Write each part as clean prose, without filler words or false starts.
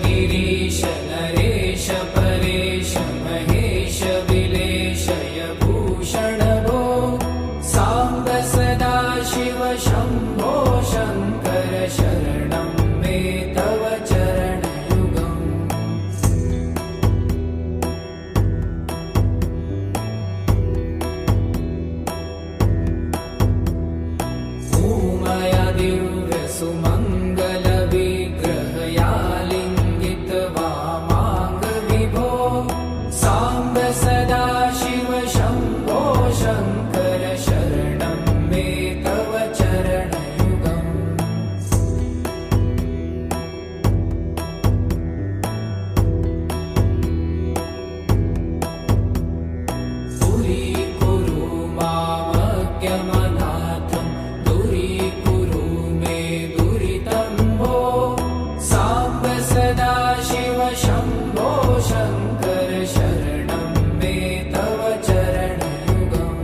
गिरीश नरेश परेश महेश विलेशय भूषण भो साम्ब सदा शिव शम्भो शङ्कर शरणं मे तव चरणयुगम् उमया दिव्य सुमङ्गल विग्रहया लिङ्गित वामाङ्ग विभो साम्ब सदा शिव शम्भो शङ्कर शरणं मे तव चरणयुगम् दूरीकुरु मामज्ञमनाथं दूरीकुरु मे दुरितं भो साम्ब सदा शिव शम्भो शङ्कर शरणं मे तव चरणयुगम्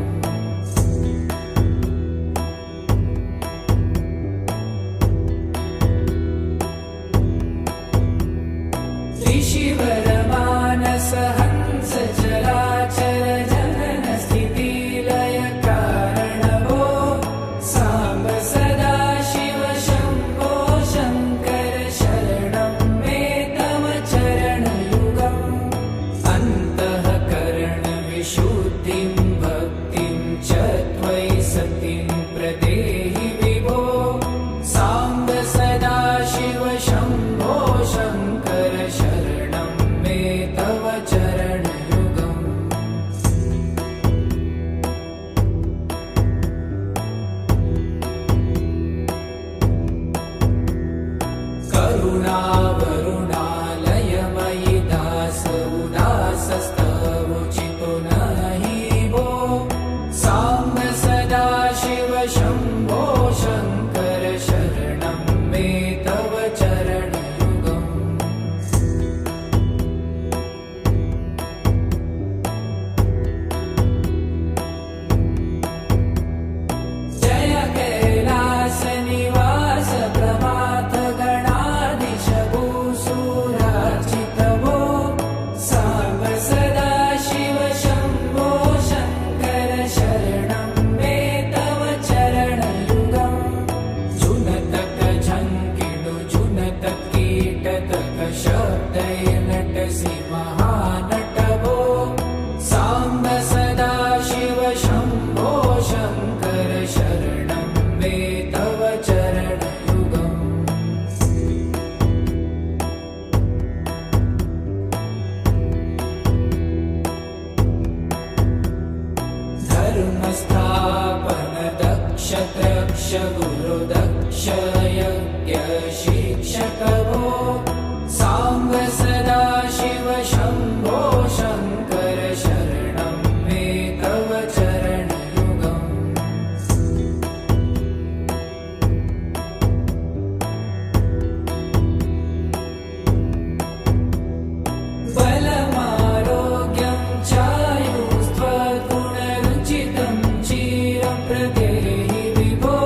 ऋषिवरमानस हंस चराचर जनन स्थिति लय कारण भो साम्ब सदा शिव शम्भो शङ्कर शरणं मे तव चरणयुगम् अन्तःकरण विशुद्धिं भक्तिं च त्वयि सतिं प्रदेहि विभो साम्ब सदा शिव शम्भो शङ्कर शरणं मे तव चरणयुगम् करुणावरुणालयमयि दास उदासस्तवोचितो नहि भो साम्ब सदा शिव शम्भो शङ्कर शरणं मे तव चरणयुगम् जय कैलास निवास प्रमाथ गणाधीश भूसुरार्चित भो साम्ब सदा शिव शम्भो शङ्कर शरणं मे तव चरणयुगम् जुनतक झङ्किडु जुनतक कीटतक शब्दय नटसि महानट भो साम्ब सदा शिव शम्भो शङ्कर शरणं मे तव चरणयुगम् धर्मस्थापन दक्ष त्रक्ष गुरु दक्ष यज्ञ शिक्षक भो साम्ब सदा शिव शम्भो शङ्कर शरणं मे तव चरणयुगम् बलमारोग्यं चायुस्त्वगुणरुचितं चिरं प्रदेहि विभो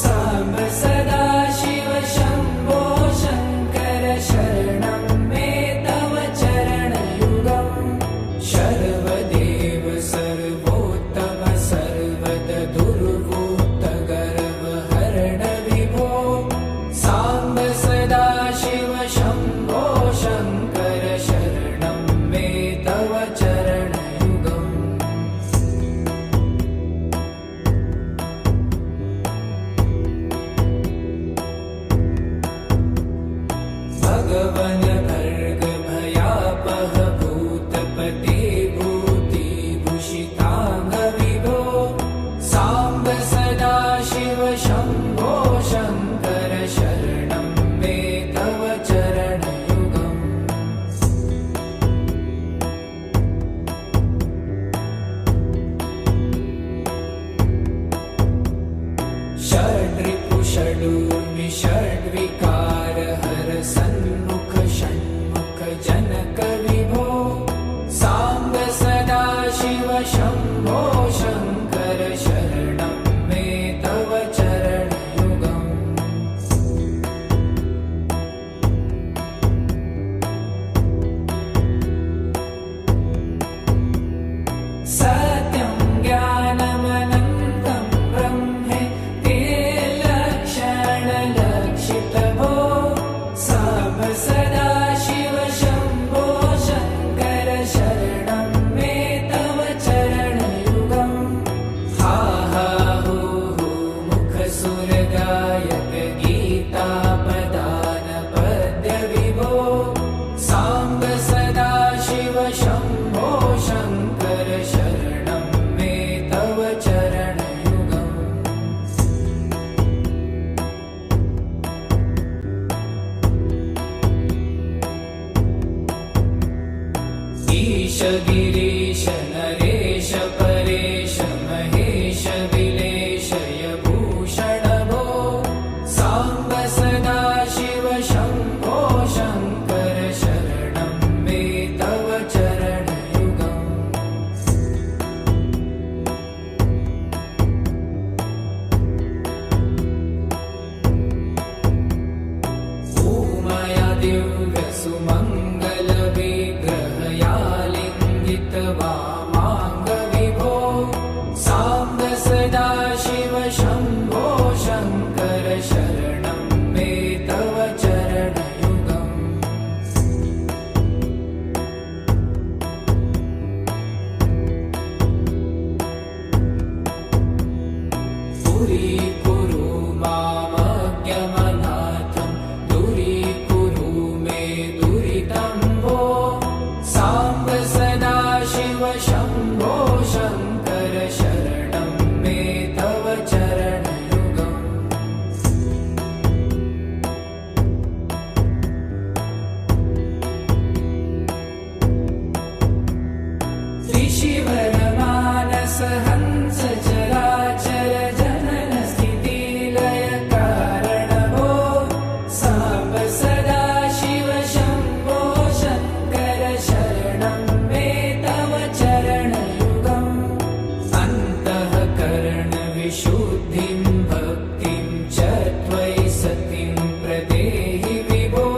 साम्ब सदा शिव शम्भो शङ्कर शरणं मे तव चरणयुगम् शर्वदेव सर्वोत्तम सर्वद दुर्वूत गर्वहरण विभो साम्ब सदा शिव शम्भो शङ्कर शरणं मे तव चरणयुगम् भगवन् भर्ग भयापह भूतपते भूतिभूषिताङ्ग विभो साम्ब सदा शिव शम्भो शङ्कर शरणं मे तव चरणयुगम् षड्रिपु षडूर्मि षड्विकार हर सन्मुख षण्मुख जनक विभो साम्ब सदा शिव शम्भो शङ्कर शरणं मे तव चरणयुगम् गिरीश नरेश परेश महेश विलेशय भूषण भो साम्ब सदा शिव शम्भो शङ्कर शरणं मे तव चरणयुगम् ऊमया दिव्यसुमङ्गलविग्रहया वामाङ्गविभो साम्ब सदा शिव शम्भो शङ्कर शरणं मे तव चरणयुगम् दूरीकुरु मामज्ञमनाथं दूरीकुरु मे दुरितं भो साम्ब सदा शिव शम्भो शङ्कर शरणं मे तव चरणयुगम् त्रिशिवरमानस हंस चराचर जनन स्थिति लय कारण भो साम्ब सदा शिव शम्भो शङ्कर शरणं मे तव चरणयुगम् अन्तःकरणविशुद्धिं भक्तिं च त्वयि सतिं प्रदेहि विभो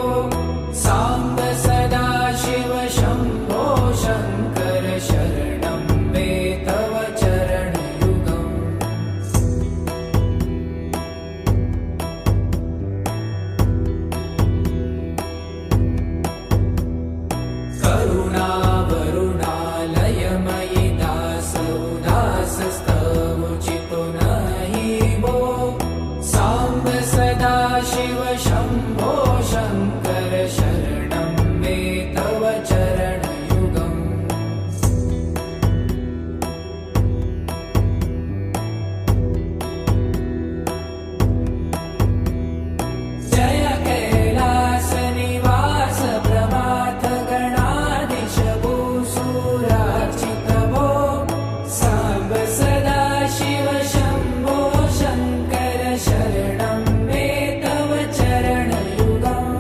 साम्ब सदा शिव शम्भो शङ्कर शरणं मे तव चरणयुगम् करुणावरुणालयमयि दासोदासस्तवोचितो नहि भो साम्ब सदा शिव शम्भो शङ्कर शरणं मे तव चरणयुगम् जय कैलासनिवास प्रमाथ गणाधीश भूसुरार्चित भो साम्ब सदा शिव शम्भो शङ्कर शरणं मे तव चरणयुगम्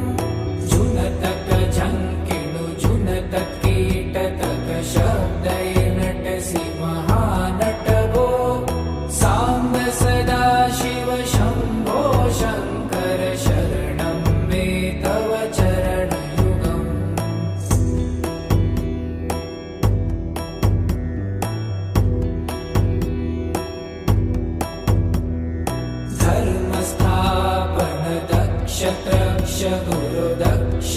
जुनतक झङ्किणु जुनतक कीटतक शब्दैर्नटसि महानट भो साम्ब सदा शिव शम्भो शङ्कर शरणं मे तव चरणयुगम् धर्मस्थापन दक्ष त्रक्ष गुरुदक्ष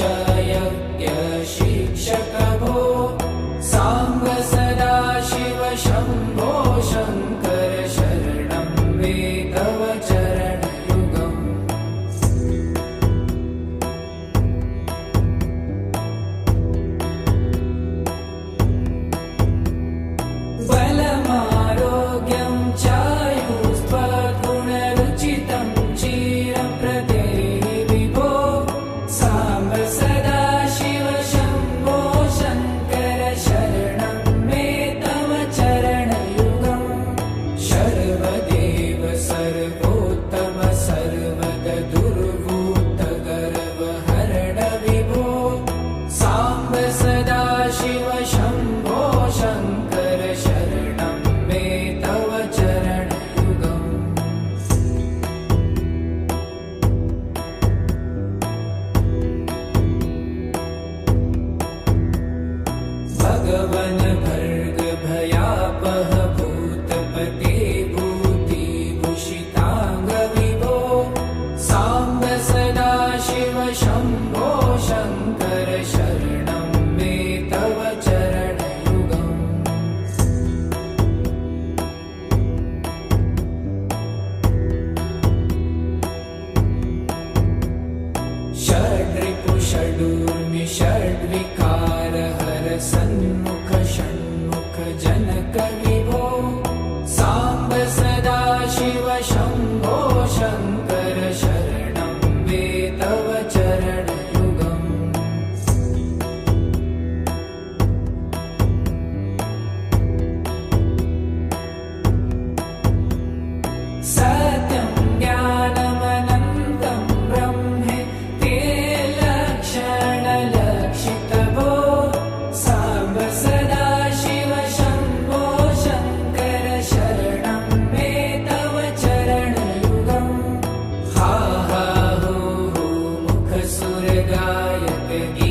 यज्ञ शिक्षक भो साम्ब सदा शिव शम्भो शङ्कर शरणं मे तव चरणयुगम् बलमारोग्यं चायुस्त्वगुणरुचितं चिरप्रदेहि विभो साम्ब सदा शिव शम्भो शङ्कर शरणं मे तव चरणयुगम् शर्वदेव सर्वोत्तम सर्वद दुर्भूत गर्वहरण विभो साम्ब सदा शिव शम्भो शङ्कर शरणं मे तव चरणयुगम् भगवन् भर्ग भयापह भूतपते भूतिभूषिताङ्ग विभो साम्ब सदा शिव शम्भो शङ्कर शरणं मे तव चरणयुगम् षड्रिपु षडूर्मि षड्विकार हर सन्मुख षण्मुख जनक विभो गायक